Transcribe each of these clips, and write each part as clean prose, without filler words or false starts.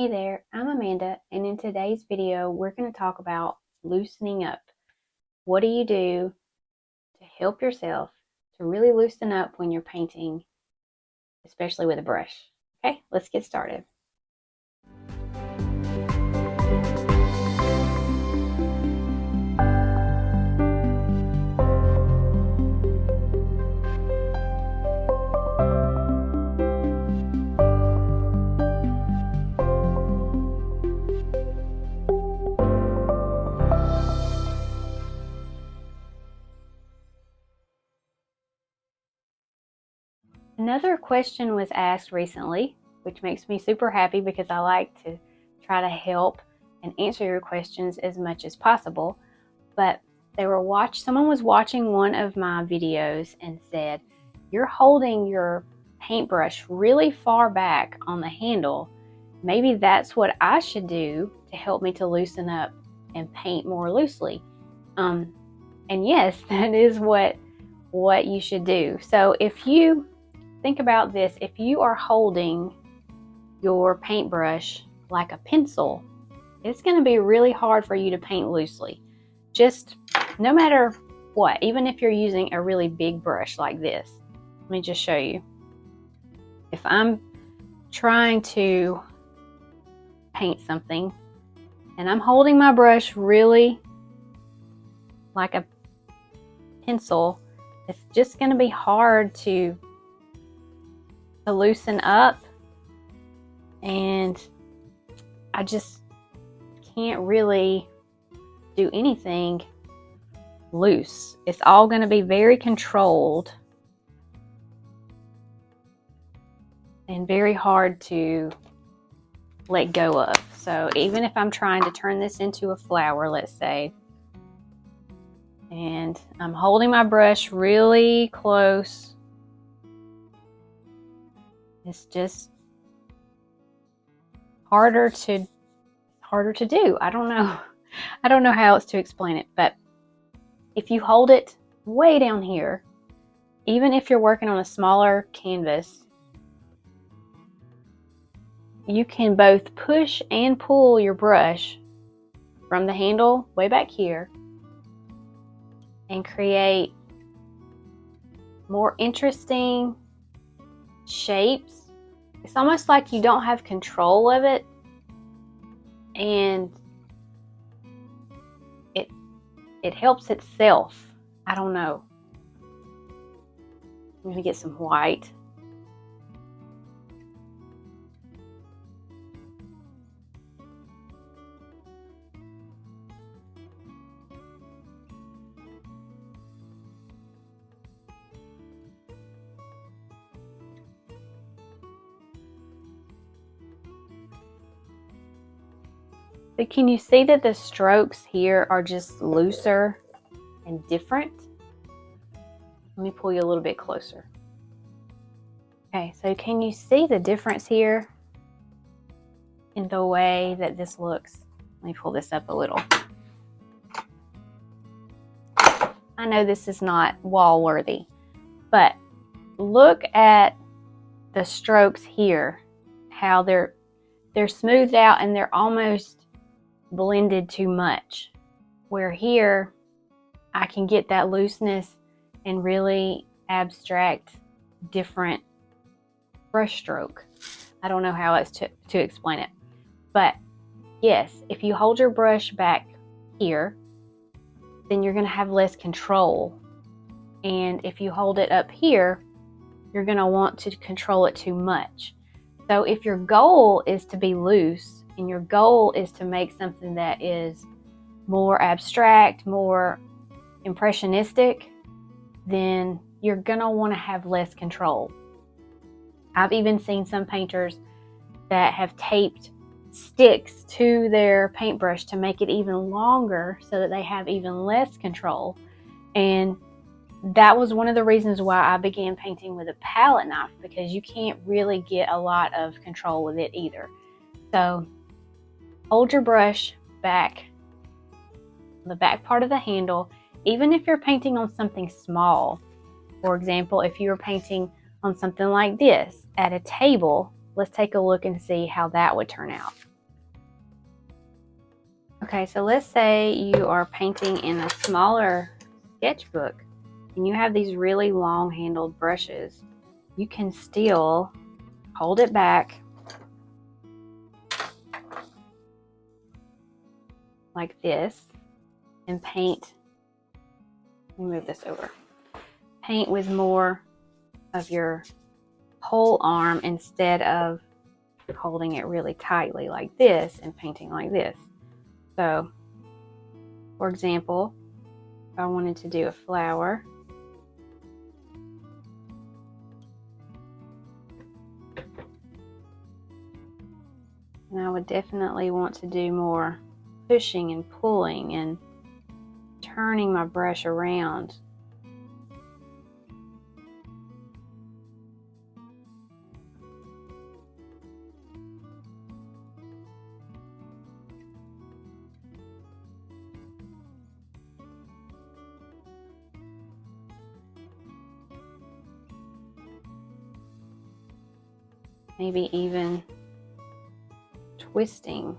Hey there, I'm Amanda, and in today's video, we're going to talk about loosening up. What do you do to help yourself to really loosen up when you're painting, especially with a brush? Okay, let's get started. Another question was asked recently, which makes me super happy because I like to try to help and answer your questions as much as possible. But someone was watching one of my videos and said, "You're holding your paintbrush really far back on the handle. Maybe that's what I should do to help me to loosen up and paint more loosely." And yes, that is what you should do. So if you think about this, if you are holding your paintbrush like a pencil, it's going to be really hard for you to paint loosely. Just no matter what, even if you're using a really big brush like this. Let me just show you. If I'm trying to paint something and I'm holding my brush really like a pencil, it's just going to be hard to loosen up, and I just can't really do anything loose. It's all going to be very controlled and very hard to let go of. So even if I'm trying to turn this into a flower, let's say, and I'm holding my brush really close, it's just harder to do. I don't know how else to explain it, but if you hold it way down here, even if you're working on a smaller canvas, you can both push and pull your brush from the handle way back here and create more interesting shapes. It's almost like you don't have control of it, and it helps itself. I don't know. Let me get some white. But can you see that the strokes here are just looser and different? Let me pull you a little bit closer. Okay, so can you see the difference here in the way that this looks? Let me pull this up a little. I know this is not wall worthy, but look at the strokes here, how they're smoothed out and they're almost blended too much, where here I can get that looseness and really abstract different brush stroke. I don't know how else to explain it, but yes, if you hold your brush back here, then you're going to have less control, and if you hold it up here, you're going to want to control it too much. So if your goal is to be loose and your goal is to make something that is more abstract, more impressionistic, then you're gonna want to have less control. I've even seen some painters that have taped sticks to their paintbrush to make it even longer so that they have even less control. And that was one of the reasons why I began painting with a palette knife, because you can't really get a lot of control with it either. So hold your brush back, the back part of the handle, even if you're painting on something small. For example, if you're painting on something like this at a table, let's take a look and see how that would turn out. Okay, so let's say you are painting in a smaller sketchbook and you have these really long handled brushes. You can still hold it back like this and paint. Let me move this over. Paint with more of your whole arm instead of holding it really tightly like this and painting like this. So, for example, if I wanted to do a flower, and I would definitely want to do more pushing and pulling and turning my brush around. Maybe even twisting.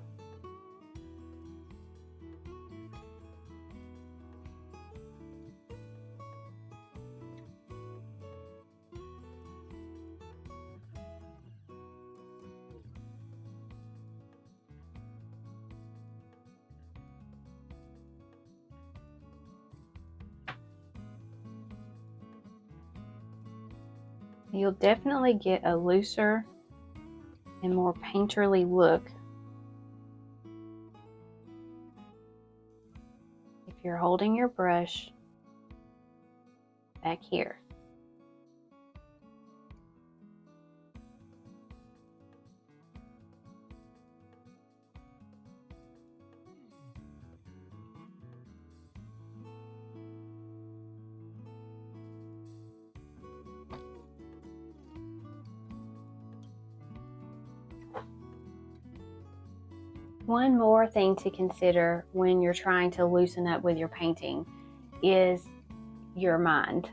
You'll definitely get a looser and more painterly look if you're holding your brush back here. One more thing to consider when you're trying to loosen up with your painting is your mind.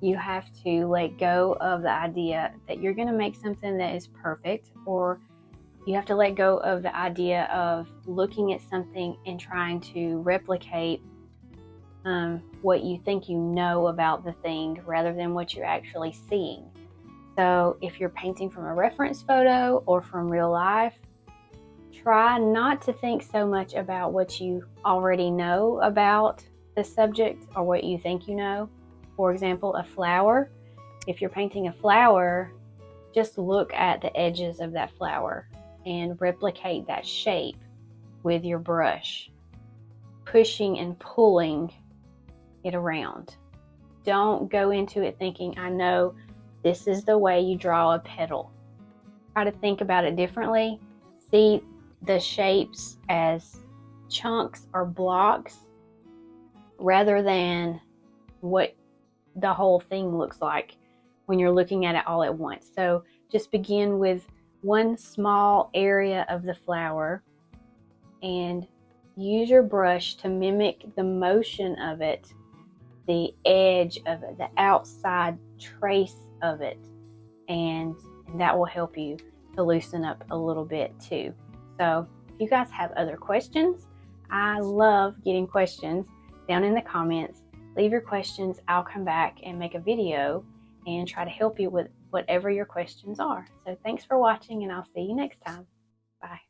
You have to let go of the idea that you're going to make something that is perfect, or you have to let go of the idea of looking at something and trying to replicate what you think you know about the thing rather than what you're actually seeing. So if you're painting from a reference photo or from real life, try not to think so much about what you already know about the subject or what you think you know. For example, a flower. If you're painting a flower, just look at the edges of that flower and replicate that shape with your brush, pushing and pulling it around. Don't go into it thinking, I know this is the way you draw a petal. Try to think about it differently. See the shapes as chunks or blocks rather than what the whole thing looks like when you're looking at it all at once. So just begin with one small area of the flower and use your brush to mimic the motion of it, the edge of it, the outside trace of it, and that will help you to loosen up a little bit too. So if you guys have other questions, I love getting questions down in the comments. Leave your questions. I'll come back and make a video and try to help you with whatever your questions are. So thanks for watching, and I'll see you next time. Bye.